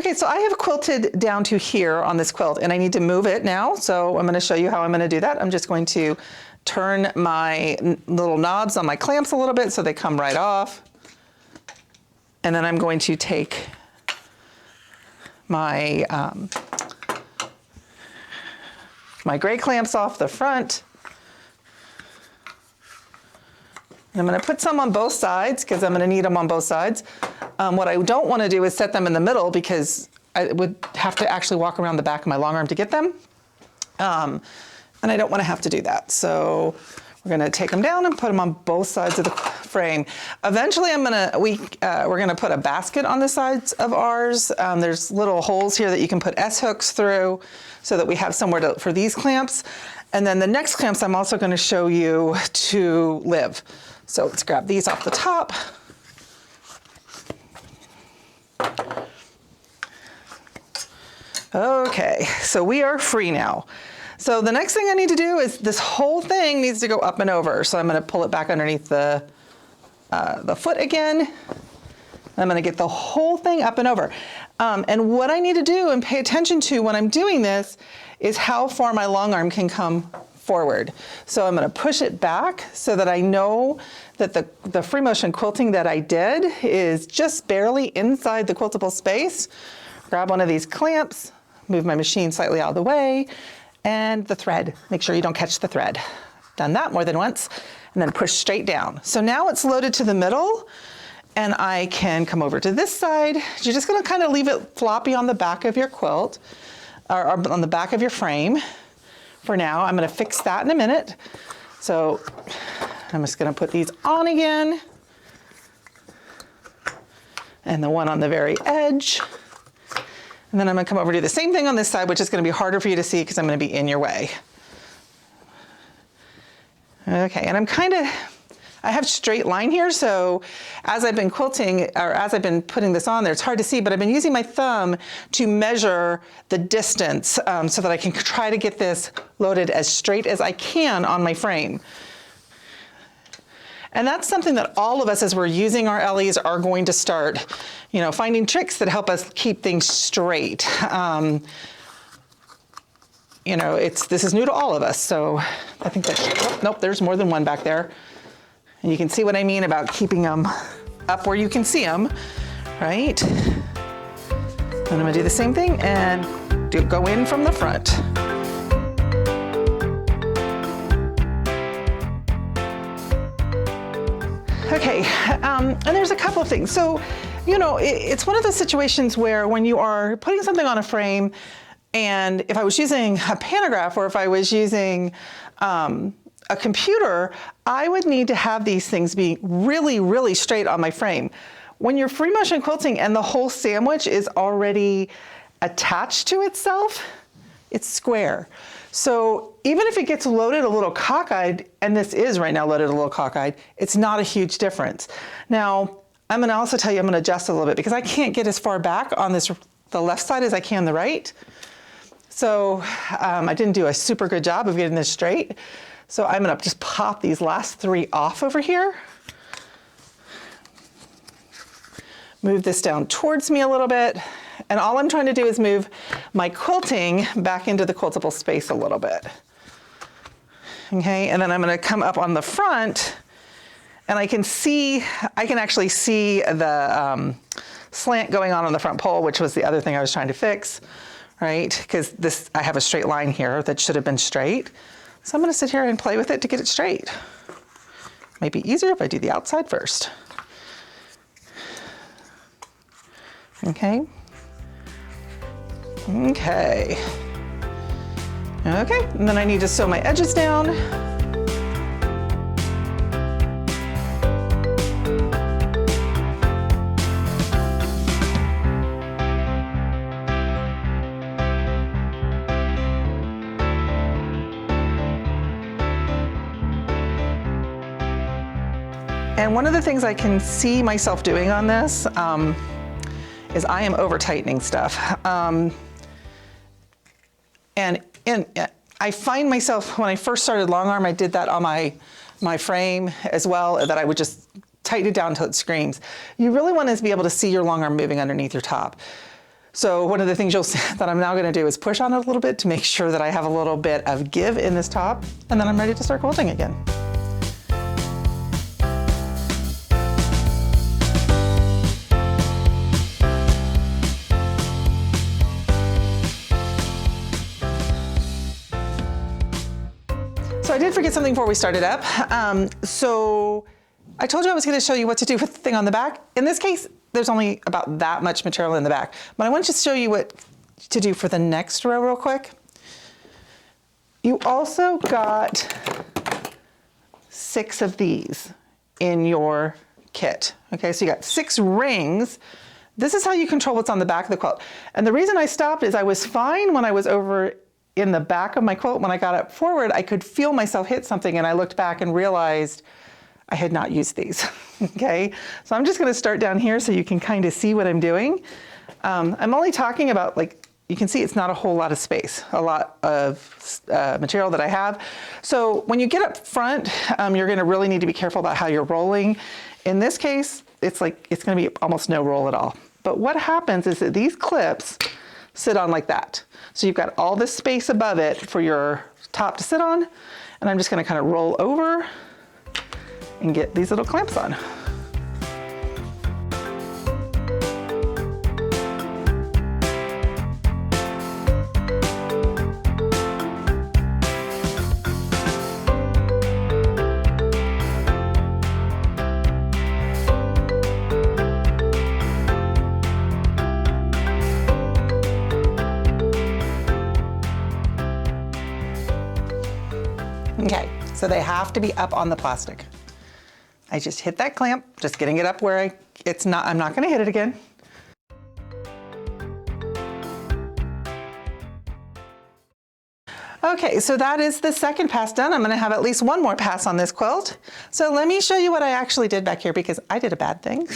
Okay, so I have quilted down to here on this quilt and I need to move it now. So I'm going to show you how I'm going to do that. I'm just going to turn my little knobs on my clamps a little bit so they come right off. And then I'm going to take my, my gray clamps off the front. And I'm going to put some on both sides because I'm going to need them on both sides. What I don't want to do is set them in the middle because I would have to actually walk around the back of my long arm to get them. And I don't want to have to do that. So we're going to take them down and put them on both sides of the frame. Eventually we're going to put a basket on the sides of ours. There's little holes here that you can put S-hooks through so that we have somewhere for these clamps. And then the next clamps I'm also going to show you to live. So let's grab these off the top. Okay, so we are free now. So the next thing I need to do is this whole thing needs to go up and over. So I'm going to pull it back underneath the foot again. I'm going to get the whole thing up and over. And what I need to do and pay attention to when I'm doing this is how far my long arm can come forward. So I'm going to push it back so that I know that the free motion quilting that I did is just barely inside the quiltable space. Grab one of these clamps, move my machine slightly out of the way, and the thread. Make sure you don't catch the thread. Done that more than once, and then push straight down. So now it's loaded to the middle, and I can come over to this side. You're just gonna kind of leave it floppy on the back of your quilt, or on the back of your frame for now. I'm gonna fix that in a minute. So I'm just gonna put these on again, and the one on the very edge. And then I'm gonna come over to do the same thing on this side, which is gonna be harder for you to see because I'm gonna be in your way. Okay, and I have straight line here, so as I've been quilting, or as I've been putting this on there, it's hard to see, but I've been using my thumb to measure the distance so that I can try to get this loaded as straight as I can on my frame. And that's something that all of us, as we're using our Ellies, are going to start, finding tricks that help us keep things straight. This is new to all of us, so I think that, nope, there's more than one back there. And you can see what I mean about keeping them up where you can see them, right? And I'm gonna do the same thing and go in from the front. Okay, and there's a couple of things. So, it's one of those situations where when you are putting something on a frame, and if I was using a pantograph or if I was using a computer, I would need to have these things be really, really straight on my frame. When you're free motion quilting and the whole sandwich is already attached to itself, it's square. So even if it gets loaded a little cockeyed, and this is right now loaded a little cockeyed, it's not a huge difference. Now, I'm gonna also tell you, I'm gonna adjust a little bit because I can't get as far back on the left side as I can the right. So I didn't do a super good job of getting this straight. So I'm gonna just pop these last three off over here. Move this down towards me a little bit. And all I'm trying to do is move my quilting back into the quiltable space a little bit. Okay, and then I'm gonna come up on the front and I can actually see the slant going on the front pole, which was the other thing I was trying to fix, right? Because I have a straight line here that should have been straight. So I'm gonna sit here and play with it to get it straight. Might be easier if I do the outside first. Okay. Okay, and then I need to sew my edges down. And one of the things I can see myself doing on this is I am over tightening stuff. And I find myself, when I first started long arm, I did that on my frame as well, that I would just tighten it down until it screams. You really want to be able to see your long arm moving underneath your top. So one of the things you'll see that I'm now gonna do is push on it a little bit to make sure that I have a little bit of give in this top, and then I'm ready to start quilting again. So I did forget something before we started up. So I told you I was gonna show you what to do with the thing on the back. In this case, there's only about that much material in the back, but I want to show you what to do for the next row real quick. You also got 6 of these in your kit. Okay, so you got 6 rings. This is how you control what's on the back of the quilt. And the reason I stopped is I was fine when I was over in the back of my quilt. When I got up forward, I could feel myself hit something, and I looked back and realized I had not used these, okay? So I'm just gonna start down here so you can kind of see what I'm doing. I'm only talking about, like, you can see it's not a whole lot of space, a lot of material that I have. So when you get up front, you're gonna really need to be careful about how you're rolling. In this case, it's gonna be almost no roll at all. But what happens is that these clips sit on like that. So you've got all this space above it for your top to sit on, and I'm just gonna kind of roll over and get these little clamps on. Okay, so they have to be up on the plastic. I just hit that clamp, just getting it up where I'm not gonna hit it again. Okay, so that is the second pass done. I'm gonna have at least one more pass on this quilt. So let me show you what I actually did back here, because I did a bad thing.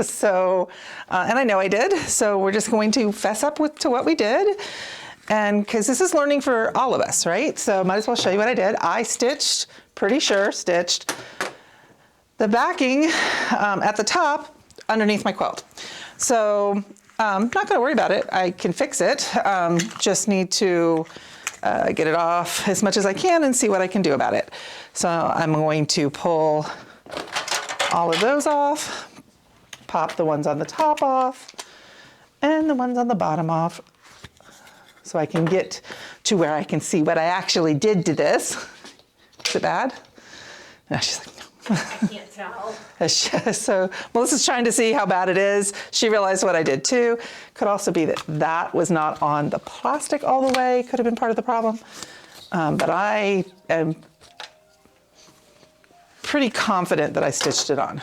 So, and I know I did. So we're just going to fess up to what we did. And because this is learning for all of us, right? So might as well show you what I did. I stitched, pretty sure stitched, the backing at the top underneath my quilt. So I'm not gonna worry about it. I can fix it. Just need to get it off as much as I can and see what I can do about it. So I'm going to pull all of those off, pop the ones on the top off, and the ones on the bottom off, so I can get to where I can see what I actually did to this. Is it bad? No, she's like, no. I can't tell. So Melissa's trying to see how bad it is. She realized what I did too. Could also be that that was not on the plastic all the way. Could have been part of the problem. But I am pretty confident that I stitched it on.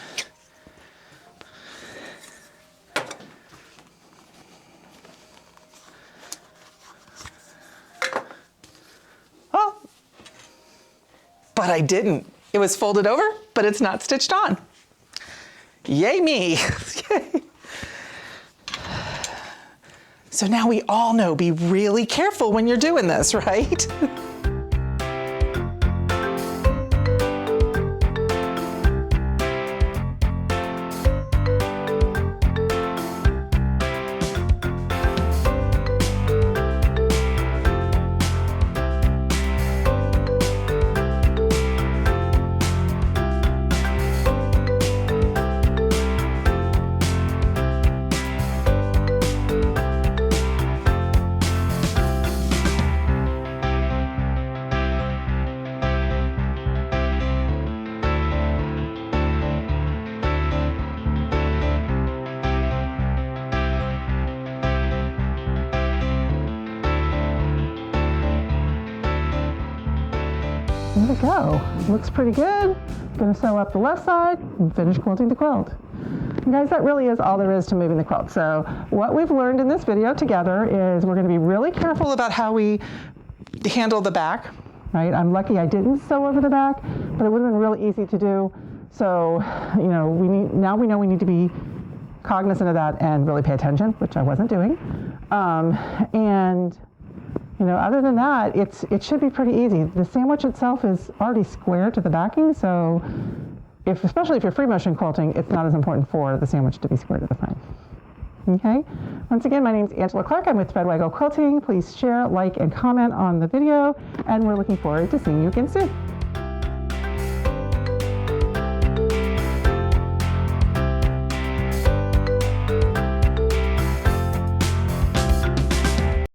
Oh, but I didn't. It was folded over, but it's not stitched on. Yay me. So now we all know, be really careful when you're doing this, right? There we go. Looks pretty good. Gonna sew up the left side and finish quilting the quilt. And guys, that really is all there is to moving the quilt. So what we've learned in this video together is we're gonna be really careful about how we handle the back, right? I'm lucky I didn't sew over the back, but it would have been really easy to do. So, you know, now we know we need to be cognizant of that and really pay attention, which I wasn't doing. And you know, other than that, it should be pretty easy. The sandwich itself is already square to the backing, so especially if you're free motion quilting, it's not as important for the sandwich to be square to the front. Okay. Once again, my name is Angela Clark. I'm with Threadwaggle Quilting. Please share, like, and comment on the video, and we're looking forward to seeing you again soon.